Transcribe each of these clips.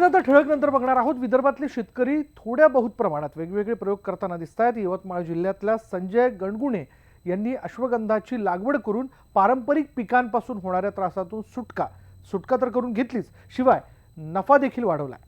आता ठळक नंतर बघणार आहोत. विदर्भातले शेतकरी थोड्या बहुत प्रमाणात वेगवेगळे प्रयोग करताना दिसत आहेत. यवतमाळ जिल्ह्यातल्या संजय गणगुणे यांनी अश्वगंधाची लागवड करून पारंपरिक पिकांपासून होणाऱ्या त्रासातून सुटका तर करून घेतलीच, शिवाय नफा देखील वाढवलाय.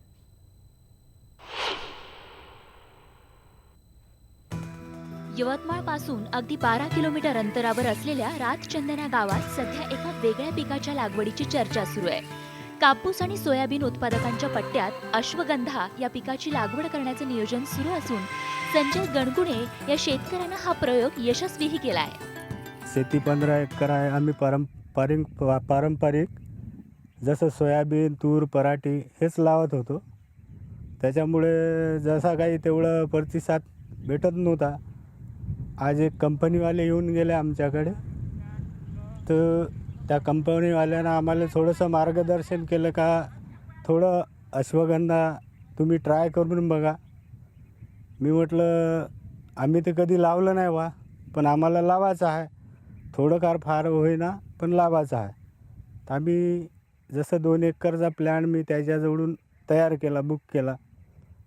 यवतमाळ पासून अगदी 12 किलोमीटर अंतरावर असलेल्या रातचंदना गावात सध्या एका वेगळ्या पिकाच्या लागवडीची चर्चा सुरू आहे. कापूस आणि सोयाबीन उत्पादकांच्या पट्ट्यात अश्वगंधा या पिकाची लागवड करण्याचं नियोजन सुरू असून संजय गणगुणे या शेतकऱ्यानं हा प्रयोग यशस्वीही केला आहे. शेती 15 एकर आहे. आम्ही पारंपरिक जसं सोयाबीन, तूर, पराठी हेच लावत होतो. त्याच्यामुळे जसा काही तेवढं प्रतिसाद भेटत नव्हता. आज एक कंपनीवाले येऊन गेले आमच्याकडे, तर त्या कंपनीवाल्यानं आम्हाला थोडंसं मार्गदर्शन केलं का थोडं अश्वगंधा तुम्ही ट्राय करून बघा. मी म्हटलं आम्ही ते कधी लावलं नाही बा, पण आम्हाला लावायचं आहे. थोडंफार फार होईना पण लावायचं आहे. तर आम्ही जसं 2 एकरचा प्लॅन मी त्याच्याजवळून तयार केला, बुक केला.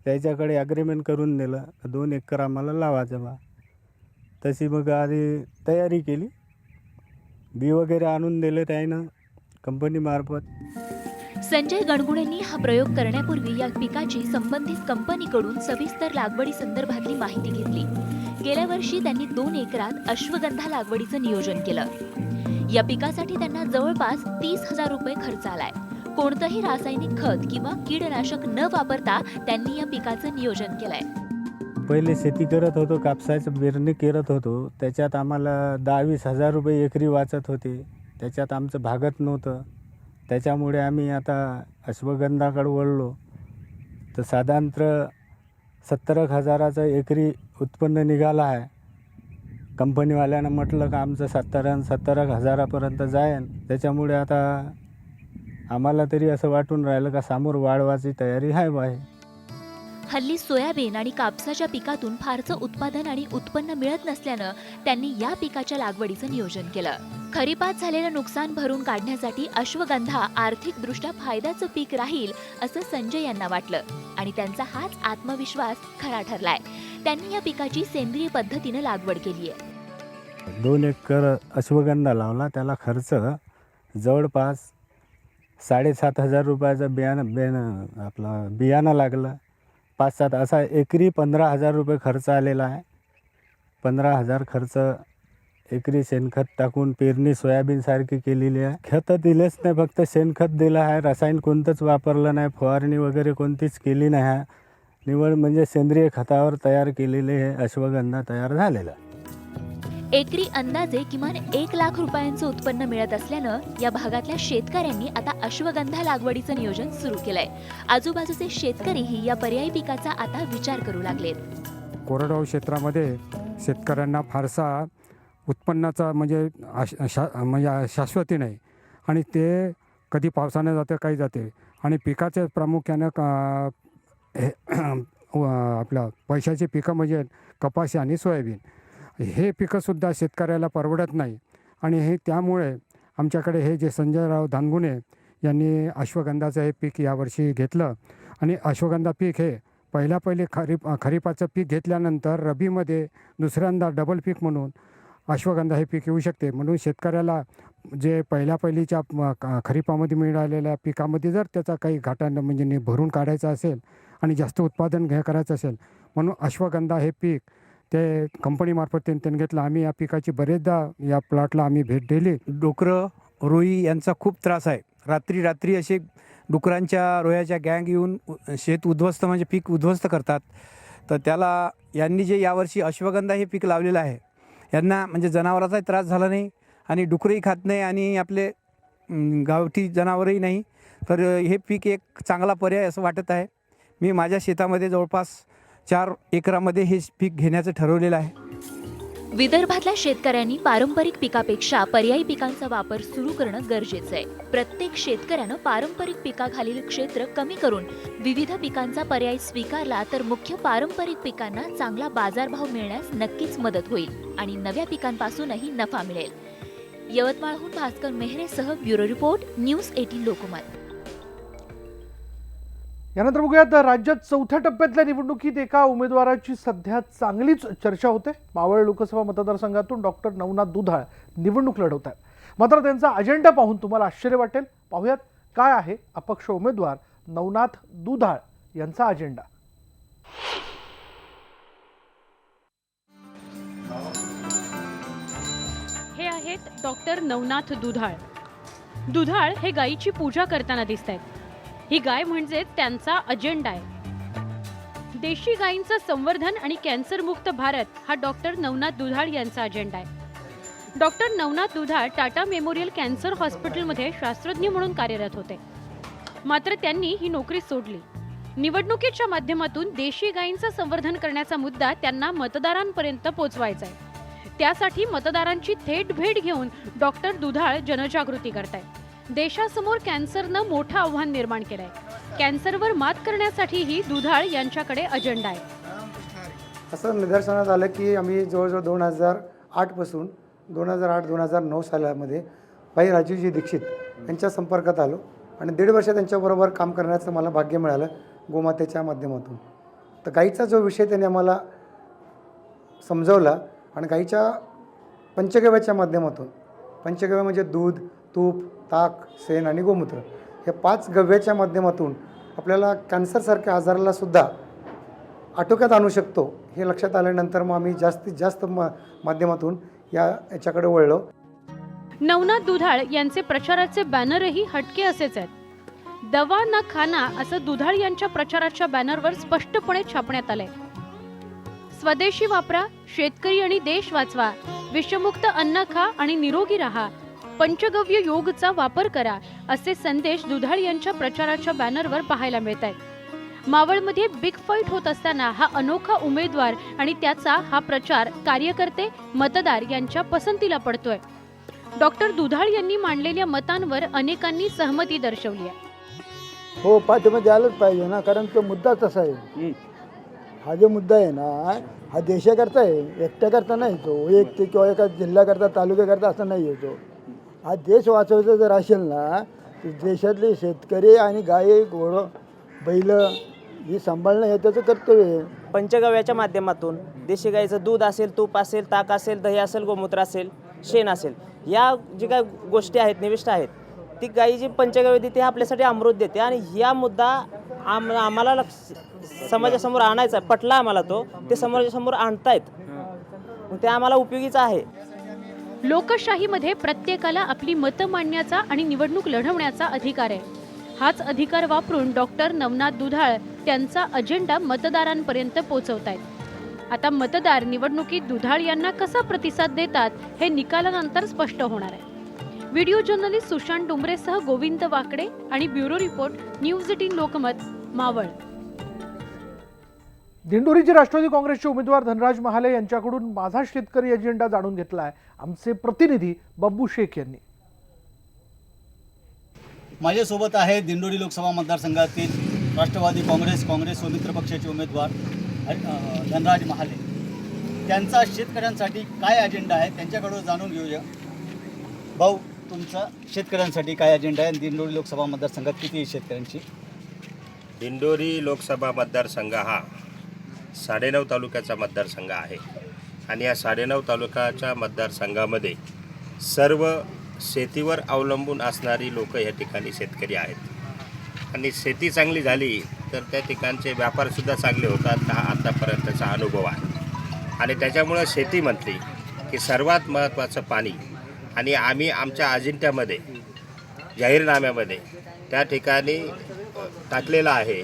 त्याच्याकडे ॲग्रीमेंट करून दिलं 2 एकर आम्हाला लावायचं बा. तशी मग आधी तयारी केली. बी वगैरे आणून दिले त्यानं कंपनीमार्फत. संजय गणगुणेंनी हा प्रयोग करण्यापूर्वी या पिकाची संबंधित कंपनीकडून सविस्तर लागवडी संदर्भातली माहिती घेतली. गेल्या वर्षी त्यांनी 2 एकरात अश्वगंधा लागवडीचं नियोजन केलं. या पिकासाठी त्यांना जवळपास 30,000 रुपये खर्च आलाय. कोणतंही रासायनिक खत किंवा कीडनाशक न वापरता त्यांनी या पिकाचं नियोजन केलंय. पहिले शेती करत होतो, कापसाचं पेरणी करत होतो. त्याच्यात आम्हाला 10-20 हजार रुपये एकरी वाचत होते. त्याच्यात आमचं भागत नव्हतं. त्याच्यामुळे आम्ही आता अश्वगंधाकडे वळलो. तर साधारणतः 70 हजाराचं एकरी उत्पन्न निघालं आहे. कंपनीवाल्यानं म्हटलं का आमचं 70 हजारापर्यंत जाईल. त्याच्यामुळे आता आम्हाला तरी असं वाटून राहिलं का समोर वाढवायची तयारी आहे बा. हल्ली सोयाबीन आणि कापसाच्या पिकातून फारसं उत्पादन आणि उत्पन्न मिळत नसल्यानं त्यांनी या पिकाच्या लागवडीचं नियोजन केलं. खरीपात झालेलं नुकसान भरून काढण्यासाठी अश्वगंधा आर्थिकदृष्ट्या फायद्याचं पीक राहील असं संजय यांना वाटलं आणि त्यांचा हाच आत्मविश्वास खरा ठरलाय. त्यांनी या पिकाची सेंद्रिय पद्धतीनं लागवड केली आहे. 2 एकर अश्वगंधा लावला. त्याला खर्च जवळपास 7,500 रुपयाचं बियाणं लागलं. 5-7 असा एकरी 15,000 रुपये खर्च आलेला आहे. 15,000 खर्च एकरी शेणखत टाकून पेरणी सोयाबीनसारखी केलेली आहे. खतं दिलेच नाही, फक्त शेणखत दिलं आहे. रसायन कोणतंच वापरलं नाही. फवारणी वगैरे कोणतीच केली नाही आहे. निवड म्हणजे सेंद्रिय खतावर तयार केलेले हे अश्वगंधा तयार झालेला. एकरी अंदाजे किमान 1 लाख रुपयांचं उत्पन्न मिळत असल्यानं या भागातल्या शेतकऱ्यांनी आता अश्वगंधा लागवडीचं नियोजन सुरू केलंय. आजूबाजूचे शेतकरीही या पर्यायी पिकाचा आता विचार करू लागलेत. कोरडवाहू क्षेत्रामध्ये शेतकऱ्यांना फारसा उत्पन्नाचा म्हणजे शाश्वती नाही आणि ते कधी पावसाने जाते, काही जाते. आणि पिकाचे प्रामुख्यानं आपल्या पैशाची पिकं म्हणजे कपाशी आणि सोयाबीन हे पिकंसुद्धा शेतकऱ्याला परवडत नाही. आणि हे त्यामुळे आमच्याकडे हे जे संजयराव दानगुणे यांनी अश्वगंधाचं हे पीक यावर्षी घेतलं. आणि अश्वगंधा पीक हे पहिले खरीपाचं पीक घेतल्यानंतर रबीमध्ये दुसऱ्यांदा डबल पीक म्हणून अश्वगंधा हे पीक येऊ शकते. म्हणून शेतकऱ्याला जे पहिलीच्या खरीपामध्ये मिळालेल्या पिकामध्ये जर त्याचा काही घाटा म्हणजे भरून काढायचा असेल आणि जास्त उत्पादन करायचं असेल, म्हणून अश्वगंधा हे पीक ते कंपनीमार्फत त्यांनी घेतलं. आम्ही या पिकाची बरेचदा या प्लॉटला आम्ही भेट दिली. डुकरं, रोई यांचा खूप त्रास आहे. रात्री असे डुकरांच्या रोयाच्या गँग येऊन शेत उद्ध्वस्त म्हणजे पीक उद्ध्वस्त करतात. तर त्याला यांनी जे यावर्षी अश्वगंधा हे पीक लावलेलं आहे, यांना म्हणजे जनावराचाही त्रास झाला नाही आणि डुकरंही खात नाही आणि आपले गावठी जनावरही नाही. तर हे पीक एक चांगला पर्याय असं वाटत आहे. मी माझ्या शेतामध्ये जवळपास 4 एकरामध्ये हे पीक घेण्याचं ठरवलेलं आहे. विदर्भातल्या शेतकऱ्यांनी पारंपरिक पिकापेक्षा पर्यायी पिकांचा वापर सुरू करणं गरजेचं आहे. प्रत्येक शेतकऱ्यानं पारंपरिक पिकाखालील क्षेत्र कमी करून विविध पिकांचा पर्याय स्वीकारला तर मुख्य पारंपरिक पिकांना चांगला बाजारभाव मिळण्यास नक्कीच मदत होईल आणि नव्या पिकांपासूनही नफा मिळेल. यवतमाळहून भास्कर मेहरेसह ब्युरो रिपोर्ट, न्यूज 18 लोकमत. यानंतर बघूयात राज्यात चौथ्या टप्प्यातल्या निवडणुकीत एका उमेदवाराची सध्या चांगलीच चर्चा होते. मावळ लोकसभा मतदारसंघातून डॉक्टर नवनाथ दुधाळ निवडणूक लढवत आहेत. मात्र त्यांचा अजेंडा पाहून तुम्हाला आश्चर्य वाटेल. पाहूयात काय आहे अपक्ष उमेदवार नवनाथ दुधाळ यांचा अजेंडा. हे आहेत डॉक्टर नवनाथ दुधाळ. दुधाळ हे गायीची पूजा करताना दिसत आहेत. ही गाय म्हणजे त्यांचा अजेंडा आहे. देशी गायींचं संवर्धन आणि कॅन्सरमुक्त भारत हा डॉक्टर नवनाथ दुधाळ यांचा अजेंडा आहे. डॉक्टर नवनाथ दुधाळ टाटा मेमोरियल कॅन्सर हॉस्पिटलमध्ये शास्त्रज्ञ म्हणून कार्यरत होते. मात्र त्यांनी ही नोकरी सोडली. निवडणुकीच्या माध्यमातून देशी गायींचं संवर्धन करण्याचा मुद्दा त्यांना मतदारांपर्यंत पोहोचवायचा आहे. त्यासाठी मतदारांची थेट भेट घेऊन डॉक्टर दुधाळ जनजागृती करतायत. देशासमोर कॅन्सरनं मोठं आव्हान निर्माण केलंय. कॅन्सरवर मात करण्यासाठीही दुधाळ यांच्याकडे अजेंडा आहे. असं निदर्शनास आलं की आम्ही जवळजवळ 2008 पासून 2008-2009 सालामध्ये भाई राजीवजी दीक्षित यांच्या संपर्कात आलो आणि 1.5 वर्ष त्यांच्याबरोबर काम करण्याचं मला भाग्य मिळालं गोमातेच्या माध्यमातून. तर गाईचा जो विषय त्यांनी आम्हाला समजवला आणि गाईच्या पंचगव्याच्या माध्यमातून, पंचगव्य म्हणजे दूध, तूप, ताक, शेण आणि गोमूत्र, हे 5 गव्याच्या माध्यमातून आपल्याला कॅन्सरसारख्या आजारालासुद्धा आटोक्यात आणू शकतो हे लक्षात आल्यानंतर मग आम्ही जास्तीत जास्त माध्यमातून याच्याकडे वळलो. नवनाथ दुधाळ यांचे प्रचाराचे बॅनरही हटके असेच आहेत. दवा ना खाना असं दुधाळ यांच्या प्रचाराच्या बॅनरवर स्पष्टपणे छापण्यात आलंय. स्वदेशी वापरा, शेतकरी आणि देश वाचवा, विषमुक्त अन्न खा आणि निरोगी राहा, पंचगव्य योगचा वापर करा असे संदेश दुधाळ यांच्या प्रचाराच्या बॅनरवर पाहायला मिळत आहेत. मावळमध्ये बिग फाईट होत असताना हा अनोखा उमेदवार आणि त्याचा हा प्रचार कार्यकर्ते, मतदार यांच्या पसंतीला पडतोय. डॉक्टर दुधाळ यांनी मांडलेल्या मतांवर अनेकांनी सहमती दर्शवली आहे. हो, पाठिंबा द्यायलाच पाहिजे ना, कारण तो मुद्दा तसा आहे. हा जो मुद्दा आहे ना, हा देशाकरता आहे, एकट्याकरता नाही. तो एक किंवा एका जिल्ह्याकरता, तालुक्याकरता असं नाही आहे. तो हा देश वाचवायचा जर असेल ना, तर देशातले शेतकरी आणि गाई, घोडं, बैल ही सांभाळणं हे त्याचं कर्तव्य आहे. पंचगव्याच्या माध्यमातून देशी गाईचं दूध असेल, तूप असेल, ताक असेल, दही असेल, गोमूत्र असेल, शेण असेल, या जी काय गोष्टी आहेत, निविष्ट आहेत, ती गाई जी पंचगव्य देते हे आपल्यासाठी अमृत देते. आणि या मुद्दा आम्हाला समाजासमोर आणायचा आहे. पटला आम्हाला तो, ते समाजासमोर आणतायत, ते आम्हाला उपयोगीचं आहे. लोकशाहीमध्ये प्रत्येकाला आपली मतं मांडण्याचा आणि निवडणूक लढवण्याचा अधिकार आहे. हाच अधिकार वापरून डॉक्टर नवनाथ दुधाळ त्यांचा अजेंडा मतदारांपर्यंत पोहोचवतायत. आता मतदार निवडणुकीत दुधाळ यांना कसा प्रतिसाद देतात हे निकालानंतर स्पष्ट होणार आहे. व्हिडिओ जर्नलिस्ट सुशांत डुंबरेसह गोविंद वाकडे आणि bureau report, news 18 Lokmat, Maval. दिंडोरीचे राष्ट्रवादी काँग्रेसचे उमेदवार धनराज महाले यांच्याकडून माझा शेतकरी अजेंडा जाणून घेतला आहे आमचे प्रतिनिधी बब्बू शेख यांनी. माझ्यासोबत आहे दिंडोरी लोकसभा मतदारसंघातील राष्ट्रवादी काँग्रेस व मित्र पक्षाचे उमेदवार धनराज महाले. त्यांचा शेतकऱ्यांसाठी काय अजेंडा आहे त्यांच्याकडून जाणून घेऊया. भाऊ, तुमचा शेतकऱ्यांसाठी काय अजेंडा आहे? दिंडोरी लोकसभा मतदारसंघात किती शेतकऱ्यांची? दिंडोरी लोकसभा मतदारसंघ हा 9.5 तालुक्याचा मतदारसंघ आहे आणि या 9.5 तालुक्याच्या मतदारसंघामध्ये सर्व शेतीवर अवलंबून असणारी लोक या ठिकाणी शेतकरी आहेत. आणि शेती चांगली झाली तर त्या ठिकाणचे व्यापारसुद्धा चांगले होतात. हा आतापर्यंतचा अनुभव आहे. आणि त्याच्यामुळं शेती म्हटली की सर्वात महत्त्वाचं पाणी. आणि आम्ही आमच्या अजेंड्यामध्ये, जाहीरनाम्यामध्ये त्या ठिकाणी टाकलेलं आहे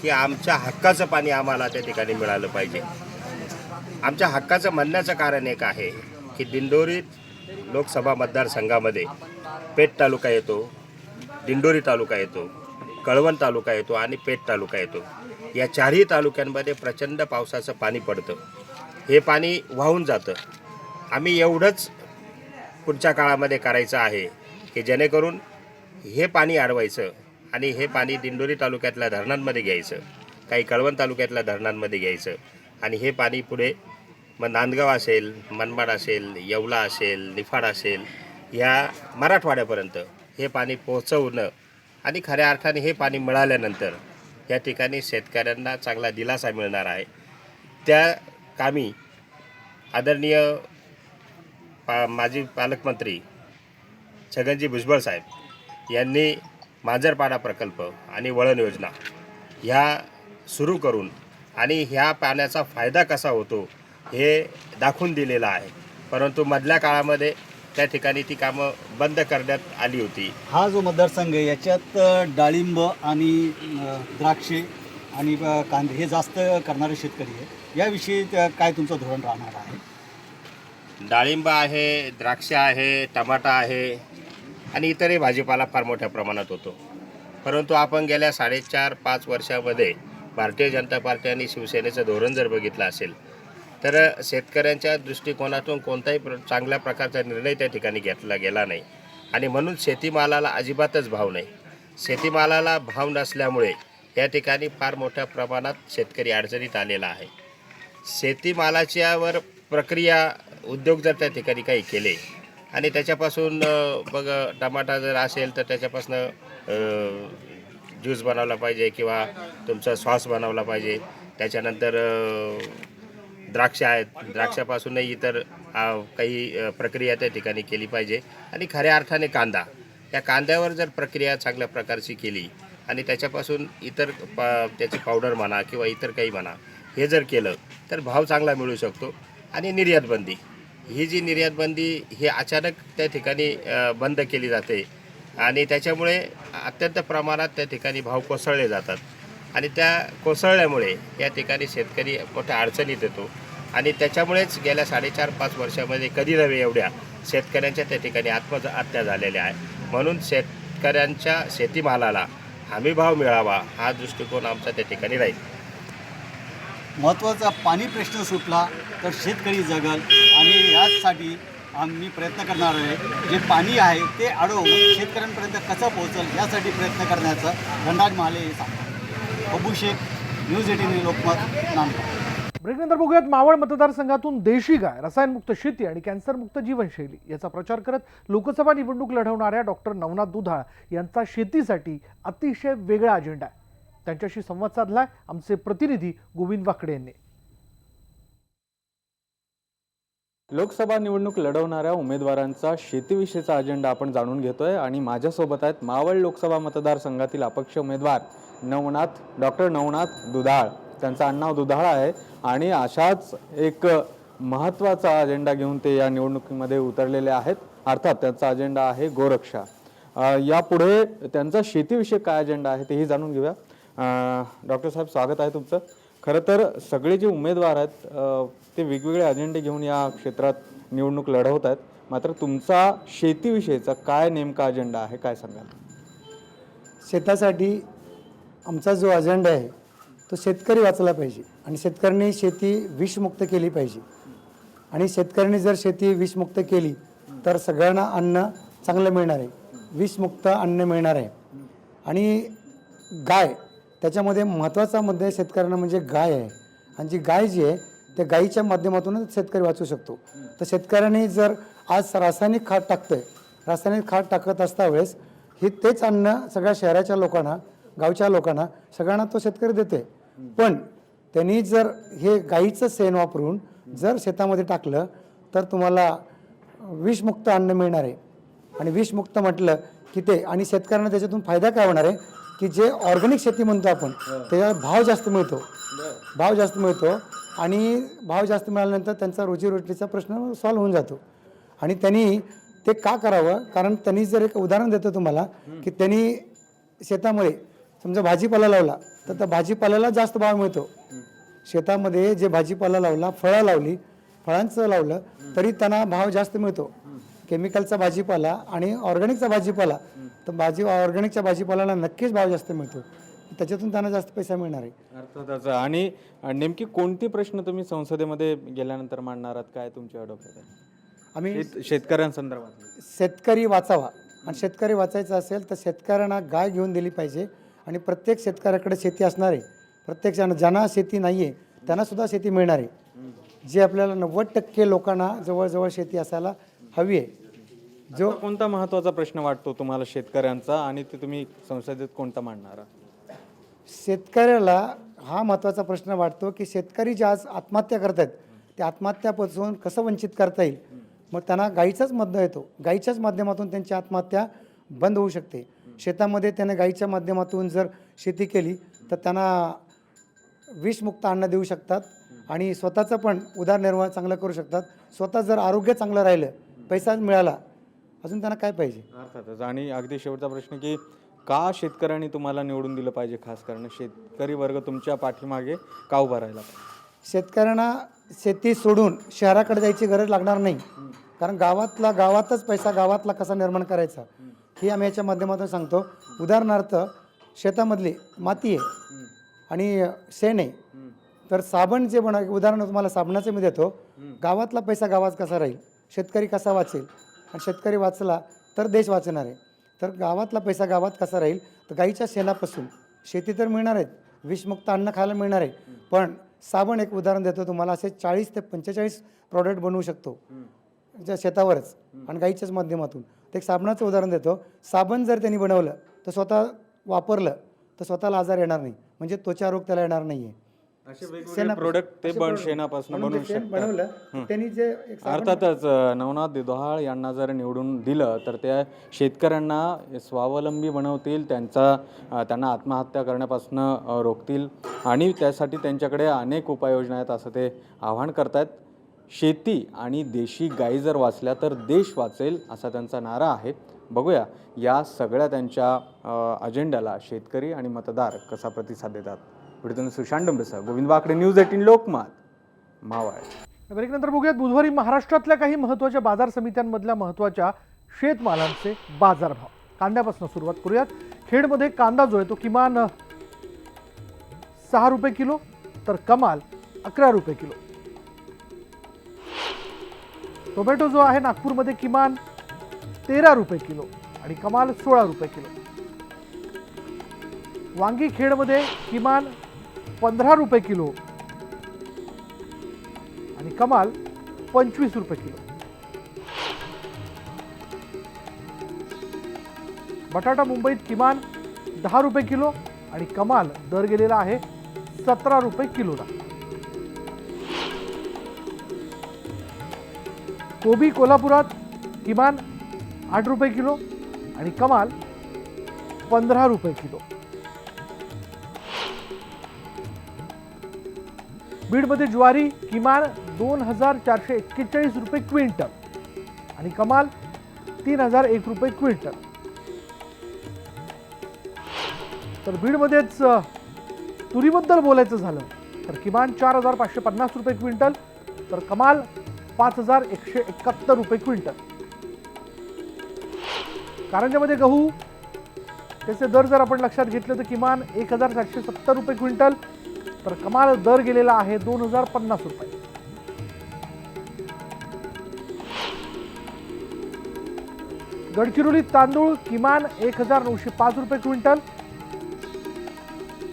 की आमच्या हक्काचं पाणी आम्हाला त्या ठिकाणी मिळालं पाहिजे. आमच्या हक्काचं म्हणण्याचं कारण एक आहे की दिंडोरी लोकसभा मतदारसंघामध्ये पेठ तालुका येतो, दिंडोरी तालुका येतो, कळवण तालुका येतो आणि पेठ तालुका येतो. या 4ही तालुक्यांमध्ये प्रचंड पावसाचं पाणी पडतं. हे पाणी वाहून जातं. आम्ही एवढंच पुढच्या काळामध्ये करायचं आहे की जेणेकरून हे पाणी अडवायचं आणि हे पाणी दिंडोरी तालुक्यातल्या धरणांमध्ये घ्यायचं, काही कळवण तालुक्यातल्या धरणांमध्ये घ्यायचं आणि हे पाणी पुढे मग नांदगाव असेल, मनमाड असेल, येवला असेल, निफाड असेल, या मराठवाड्यापर्यंत हे पाणी पोहोचवणं. आणि खऱ्या अर्थाने हे पाणी मिळाल्यानंतर या ठिकाणी शेतकऱ्यांना चांगला दिलासा मिळणार आहे. त्या कामी आदरणीय माजी पालकमंत्री छगनजी भुजबळ साहेब यांनी मांजरपाडा प्रकल्प आणि वळण योजना ह्या सुरू करून आणि ह्या पाण्याचा फायदा कसा होतो हे दाखवून दिलेलं आहे. परंतु मधल्या काळामध्ये त्या ठिकाणी ती कामं बंद करण्यात आली होती. हा जो मतदारसंघ आहे याच्यात डाळिंब आणि द्राक्षे आणि कांदे हे जास्त करणारे शेतकरी आहे. याविषयी काय तुमचं धोरण राहणार आहे? डाळिंब आहे, द्राक्ष आहे, टमाटा आहे आणि इतरही भाजीपाला फार मोठ्या प्रमाणात होतो. परंतु आपण गेल्या 4.5-5 वर्षामध्ये भारतीय जनता पार्टी आणि शिवसेनेचं धोरण जर बघितलं असेल तर शेतकऱ्यांच्या दृष्टिकोनातून कोणताही चांगल्या प्रकारचा निर्णय त्या ठिकाणी घेतला गेला नाही आणि म्हणून शेतीमालाला अजिबातच भाव नाही. शेतीमालाला भाव नसल्यामुळे या ठिकाणी फार मोठ्या प्रमाणात शेतकरी अडचणीत आलेला आहे. शेतीमालाच्यावर प्रक्रिया उद्योग जर त्या ठिकाणी काही केले आणि त्याच्यापासून बघ टमाटा जर असेल तर त्याच्यापासून ज्यूस बनवला पाहिजे किंवा तुमचा सॉस बनवला पाहिजे. त्याच्यानंतर द्राक्ष आहेत, द्राक्षापासूनही इतर काही प्रक्रिया त्या ठिकाणी केली पाहिजे. आणि खऱ्या अर्थाने कांदा, या कांद्यावर जर प्रक्रिया चांगल्या प्रकारची केली आणि त्याच्यापासून इतर त्याची पावडर म्हणा किंवा इतर काही म्हणा हे जर केलं तर भाव चांगला मिळू शकतो. आणि निर्यातबंदी, ही जी निर्यातबंदी ही अचानक त्या ठिकाणी बंद केली जाते आणि त्याच्यामुळे अत्यंत प्रमाणात त्या ठिकाणी भाव कोसळले जातात आणि त्या कोसळल्यामुळे या ठिकाणी शेतकरी मोठ्या अडचणीत येतो आणि त्याच्यामुळेच गेल्या 4.5-5 वर्षामध्ये कधी नव्हे एवढ्या शेतकऱ्यांच्या त्या ठिकाणी आत्महत्या झालेल्या आहे. म्हणून शेतकऱ्यांच्या शेतीमालाला हमीभाव मिळावा हा दृष्टिकोन आमचा त्या ठिकाणी राहील. महत्त्वाचा पाणी प्रश्न सुटला तर शेतकरी जगल आणि याचसाठी आम्ही प्रयत्न करणार आहे. जे पाणी आहे ते अडवून शेतकऱ्यांपर्यंत कसं पोहोचल यासाठी प्रयत्न करण्याचं धनराज महाले हे सांगतात. अबू शेख, न्यूज 18 लोकमत, नांदगाव. ब्रेकनंतर बघूयात मावळ मतदारसंघातून देशी गाय, रसायनमुक्त शेती आणि कॅन्सरमुक्त जीवनशैली याचा प्रचार करत लोकसभा निवडणूक लढवणाऱ्या डॉक्टर नवनाथ दुधाळ यांचा शेतीसाठी अतिशय वेगळा अजेंडा आहे. त्यांच्याशी संवाद साधलाय आमचे प्रतिनिधी गोविंद वाकडे यांनी. लोकसभा निवडणूक लढवणाऱ्या उमेदवारांचा शेतीविषयीचा अजेंडा आपण जाणून घेतोय आणि माझ्यासोबत आहेत मावळ लोकसभा मतदारसंघातील अपक्ष उमेदवार डॉक्टर नवनाथ दुधाळ. त्यांचं आडनाव दुधाळ आहे आणि अशाच एक महत्त्वाचा अजेंडा घेऊन ते या निवडणुकीमध्ये उतरलेले आहेत. अर्थात त्यांचा अजेंडा आहे गोरक्षा. यापुढे त्यांचा शेतीविषयी काय अजेंडा आहे तेही जाणून घेऊया. डॉक्टर साहेब, स्वागत आहे तुमचं. खरं तर सगळे जे उमेदवार आहेत ते वेगवेगळे अजेंडे घेऊन या क्षेत्रात निवडणूक लढवत आहेत. मात्र तुमचा शेतीविषयीचा काय नेमका अजेंडा आहे, काय सांगाल? शेतासाठी आमचा जो अजेंडा आहे तो शेतकरी वाचला पाहिजे आणि शेतकऱ्यांनी शेती विषमुक्त केली पाहिजे. आणि शेतकऱ्यांनी जर शेती विषमुक्त केली तर सगळ्यांना अन्न चांगलं मिळणार आहे, विषमुक्त अन्न मिळणार आहे. आणि गाय, त्याच्यामध्ये महत्त्वाचा मुद्दा आहे शेतकऱ्यांना म्हणजे गाय आहे. आणि जी गाय जी आहे त्या गायीच्या माध्यमातूनच शेतकरी वाचू शकतो. तर शेतकऱ्यांनी जर आज रासायनिक खात टाकतोय, रासायनिक खात टाकत असता वेळेस तेच अन्न सगळ्या शहराच्या लोकांना, गावच्या लोकांना, सगळ्यांना तो शेतकरी देते. पण त्यांनी जर हे गाईचं शेण वापरून जर शेतामध्ये टाकलं तर तुम्हाला विषमुक्त अन्न मिळणार आहे. आणि विषमुक्त म्हटलं की ते, आणि शेतकऱ्यांना त्याच्यातून फायदा काय होणार आहे की जे ऑर्गॅनिक शेती म्हणतो आपण त्याच्याला भाव जास्त मिळतो, भाव जास्त मिळतो. आणि भाव जास्त मिळाल्यानंतर त्यांचा रोजीरोटीचा प्रश्न सॉल्व्ह होऊन जातो. आणि त्यांनी ते का करावं, कारण त्यांनी जर एक उदाहरण देतो तुम्हाला की त्यांनी शेतामध्ये समजा भाजीपाला लावला तर त्या भाजीपाल्याला जास्त भाव मिळतो. शेतामध्ये जे भाजीपाला लावला, फळं लावली, फळांचं लावलं तरी त्यांना भाव जास्त मिळतो. केमिकलचा भाजीपाला आणि ऑर्गॅनिकचा भाजीपाला, तर ऑर्गॅनिकच्या भाजीपाल्याला नक्कीच भाव जास्त मिळतो. त्याच्यातून त्यांना जास्त पैसा मिळणार आहे. अर्थातच. आणि नेमकी कोणती प्रश्न तुम्ही संसदेमध्ये गेल्यानंतर मांडणार आहात, काय तुमच्या डोक्यात आहे? आम्ही शेतकऱ्यांसंदर्भात शेतकरी वाचावा, आणि शेतकरी वाचायचं असेल तर शेतकऱ्यांना गाय घेऊन दिली पाहिजे. आणि प्रत्येक शेतकऱ्याकडे शेती असणार आहे. प्रत्येक ज्यांना शेती नाही आहे त्यांना सुद्धा शेती मिळणार आहे. जे आपल्याला 90% लोकांना जवळजवळ शेती असायला हवी आहे. जो कोणता महत्त्वाचा प्रश्न वाटतो तुम्हाला शेतकऱ्यांचा आणि ते तुम्ही संसदेत कोणता मांडणार? शेतकऱ्याला हा महत्त्वाचा प्रश्न वाटतो की शेतकरी जे आज आत्महत्या करत आहेत त्या आत्महत्यापासून कसं वंचित करता येईल. मग त्यांना गाईचाच मुद्दा येतो. गाईच्याच माध्यमातून त्यांची आत्महत्या बंद होऊ शकते. शेतामध्ये त्याने गाईच्या माध्यमातून जर शेती केली तर त्यांना विषमुक्त अन्न देऊ शकतात आणि स्वतःचं पण उदरनिर्वाह चांगलं करू शकतात. स्वतः जर आरोग्य चांगलं राहिलं, पैसा मिळाला, अजून त्यांना काय पाहिजे. अर्थातच. आणि अगदी शेवटचा प्रश्न की का शेतकऱ्यांनी तुम्हाला निवडून दिलं पाहिजे, खास करून शेतकरी वर्ग तुमच्या पाठीमागे का उभा राहिला पाहिजे? शेतकऱ्यांना शेती सोडून शहराकडे जायची गरज लागणार नाही. कारण गावातच पैसा गावातला कसा निर्माण करायचा हे आम्ही याच्या माध्यमातून सांगतो. उदाहरणार्थ शेतामधली माती आहे आणि शेण आहे, तर साबण जे उदाहरण तुम्हाला साबणाचं मी देतो. गावातला पैसा गावात कसा राहील, शेतकरी कसा वाचेल, आणि शेतकरी वाचला तर देश वाचणार आहे. तर गावातला पैसा गावात कसा राहील, तर गाईच्या शेणापासून शेती तर मिळणार आहेत, विषमुक्त अन्न खायला मिळणार आहे. पण साबण एक उदाहरण देतो तुम्हाला, असे 40 ते 45 प्रॉडक्ट बनवू शकतो ज्या शेतावरच आणि गाईच्याच माध्यमातून. ते एक साबणाचं उदाहरण देतो. साबण जर त्यांनी बनवलं तर स्वतः वापरलं तर स्वतःला आजार येणार नाही, म्हणजे त्वचा रोग त्याला येणार नाही आहे. असे वेगवेगळे प्रोडक्ट ते शेणापासून बनवू शकतात. बनवलं त्यांनी जे एक साबण अर्थातच नवनाथ दुधाळ यांना जर निवडून दिलं तर त्या शेतकऱ्यांना स्वावलंबी बनवतील, त्यांना आत्महत्या करण्यापासून रोखतील आणि त्यासाठी त्यांच्याकडे अनेक उपाययोजना आहेत असं ते आवाहन करतायत. शेती आणि देशी गायी जर वाचल्या तर देश वाचेल असा त्यांचा नारा आहे. बघूया या सगळ्या त्यांच्या अजेंड्याला शेतकरी आणि मतदार कसा प्रतिसाद देतात. व्हिडिओतून सुशांत डंबरेसह गोविंद वाकडे, न्यूज 18 लोकमत, मावळ. ब्रेकनंतर बघूयात बुधवारी महाराष्ट्रातल्या काही महत्त्वाच्या बाजार समित्यांमधल्या महत्त्वाच्या शेतमालांचे बाजारभाव. कांद्यापासून सुरुवात करूयात. खेडमध्ये कांदा जो आहे तो किमान 6 रुपये किलो तर कमाल 11 रुपये किलो. टोमॅटो जो आहे नागपूरमध्ये किमान 13 रुपये किलो आणि कमाल 16 रुपये किलो. वांगी खेडमध्ये किमान 15 रुपये किलो आणि कमाल 25 रुपये किलो. बटाटा मुंबईत किमान 10 रुपये किलो आणि कमाल दर गेलेला आहे 17 रुपये किलोला. कोबी कोल्हापुरात किमान 8 रुपये किलो आणि कमाल 15 रुपये किलो. बीडमध्ये ज्वारी किमान 2441 रुपये क्विंटल आणि कमाल 3001 रुपये क्विंटल. तर बीडमध्येच तुरीबद्दल बोलायचं झालं तर किमान 4550 रुपये क्विंटल तर कमाल 5171 रुपये क्विंटल. कारंजामध्ये गहू त्याचे दर जर आपण लक्षात घेतले तर किमान 1770 रुपये क्विंटल तर कमाल दर गेलेला आहे 2050 रुपये. गडचिरोलीत तांदूळ किमान 1905 रुपये क्विंटल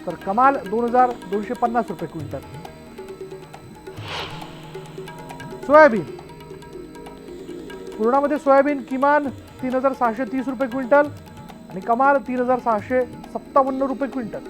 तर कमाल 2250 रुपये क्विंटल. सोयाबीन पूर्णामध्ये सोयाबीन किमान 3630 रुपये क्विंटल आणि कमाल 3657 रुपये क्विंटल.